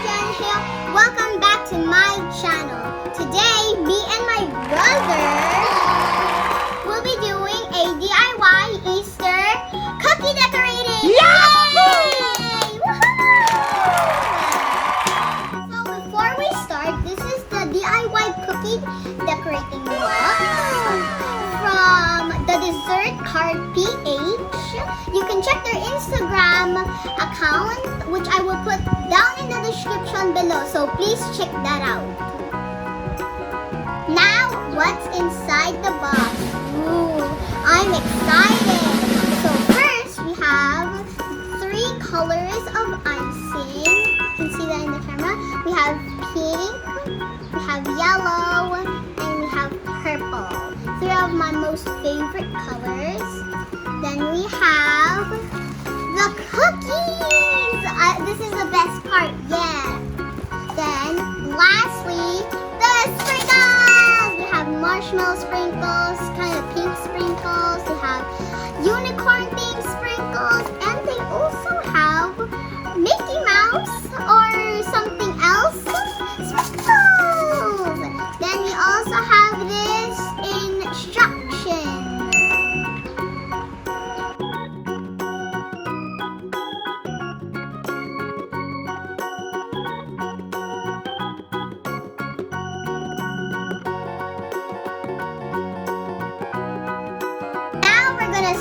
Jen here. Welcome back to my channel. Today, me and my brother will be doing a DIY Easter cookie decorating. Yay! So before we start, this is the DIY cookie decorating box from thedessertkartph. You can check their Instagram account, which I will put down in the description below, so please check that out. Now, what's inside the box? Ooh, I'm excited! So first, we have 3 colors of icing. You can see that in the camera. We have pink, we have yellow, and we have purple. 3 of my most favorite colors. Then we have the cookies! This is the best part yet. Then, lastly, the sprinkles! We have marshmallow sprinkles, kind of pink sprinkles. They have unicorn themed sprinkles. And they also have Mickey Mouse or something else sprinkles! Then we also have this instruction.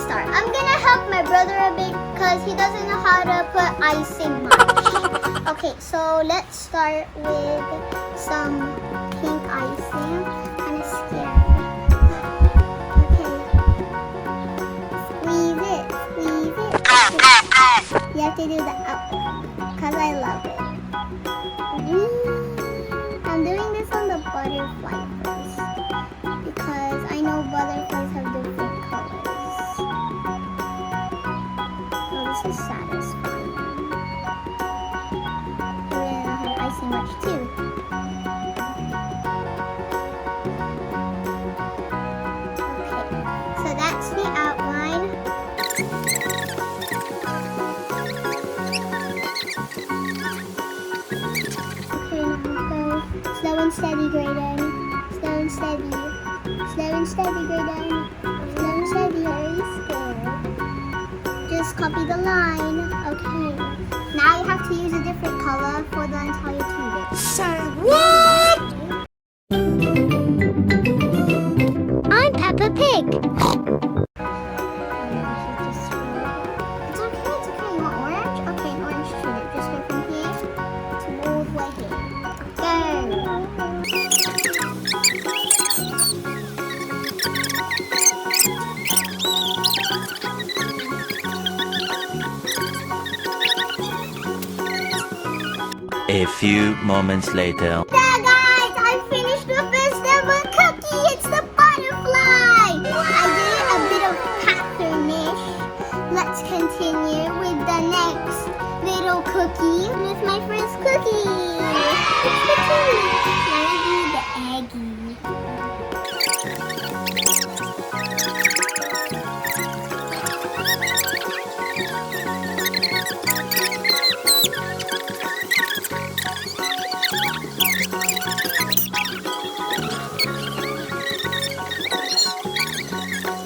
Start. I'm gonna help my brother a bit because he doesn't know how to put icing much. Okay, so let's start with some pink icing. Kind of scared. Okay. Squeeze it. You have to do the up because I love it. I'm doing this on the butterfly first because I know butterflies have different colors. This is satisfying. We're gonna have icing much too. Okay, so that's the outline. Okay, now go slow and steady, Graydon. Slow and steady. Slow and steady, Graydon. Slow and steady, hurry, scared. Just copy the line. Okay. Now you have to use a different color for the entire tube. Say what? I'm Peppa Pig. It's okay. You want orange? Okay, an orange tulip. Just go from here to all the way here. Go. A few moments later. There, guys! I finished the first ever cookie! It's the butterfly! I did a bit of patternish. Let's continue with the next little cookie with my first cookie. It's the tulip. Now we do the eggie.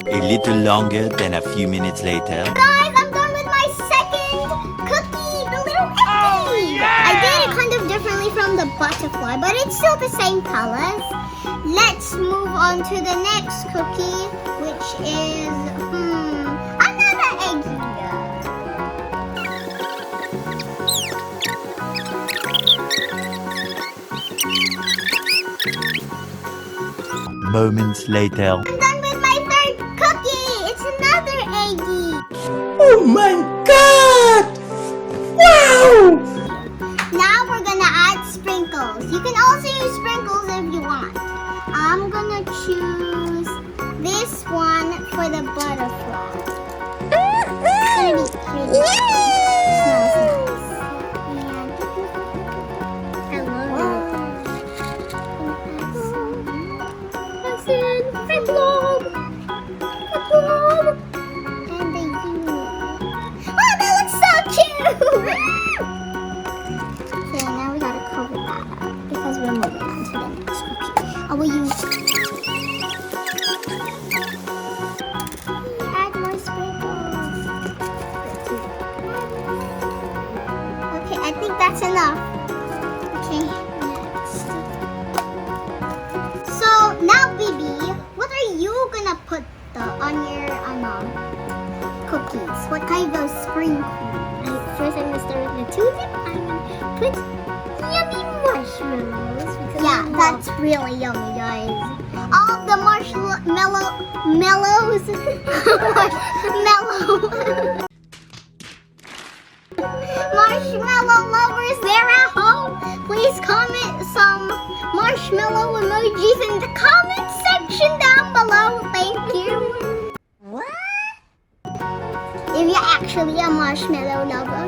A little longer than a few minutes later. Guys, I'm done with my second cookie, the little eggie. I did it kind of differently from the butterfly, but it's still the same colors. Let's move on to the next cookie, which is another eggie. Moments later. I'm done with my third cookie. It's another eggie. Oh my God! Wow! Now we're gonna add sprinkles. You can also use sprinkles if you want. I'm gonna choose this one for the butterfly. It's gonna be pretty. It smells nice. And I love it. Fruit lobe. And the unicorn. Oh, that looks so cute! So now we got that's enough. Okay, next. So now, Bibi, what are you gonna put on your cookies? What kind of sprinkle? First, I'm gonna start with the tulip. I'm gonna put yummy marshmallows. Yeah, that's really yummy, guys. All of the marshmallows. Marshmallow lovers there at home, please comment some marshmallow emojis in the comment section down below. Thank you. What? If you're actually a marshmallow lover.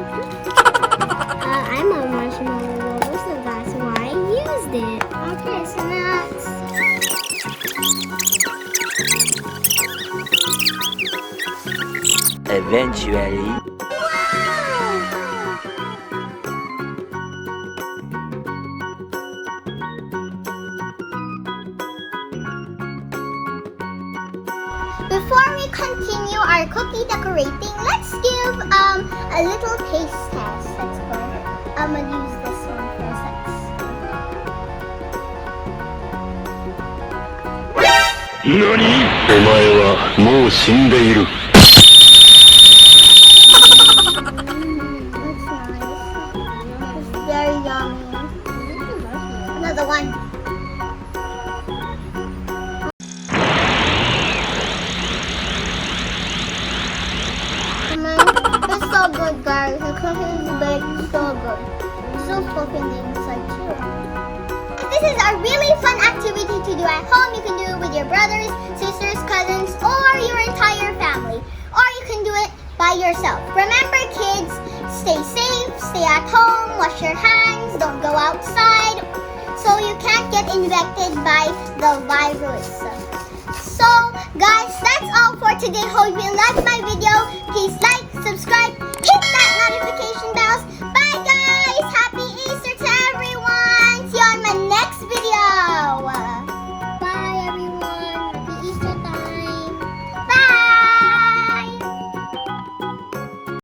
I'm a marshmallow lover, so that's why I used it. Okay, so next. Eventually. Before we continue our cookie decorating, let's give a little taste test. Let's go. I'm gonna use this one first. NANI?お前はもう死んでいる。 That's nice. It's very yummy. Another one. It's so good, guys. The cookie is baked so good. It's so fluffy on the inside too. This is a really fun activity to do at home. You can do it with your brothers, sisters, cousins, or your entire family. Or you can do it by yourself. Remember, kids, stay safe, stay at home, wash your hands, don't go outside, so you can't get infected by the virus. So, guys, that's all for today. Hope you liked my video. Please like, subscribe, hit that notification bell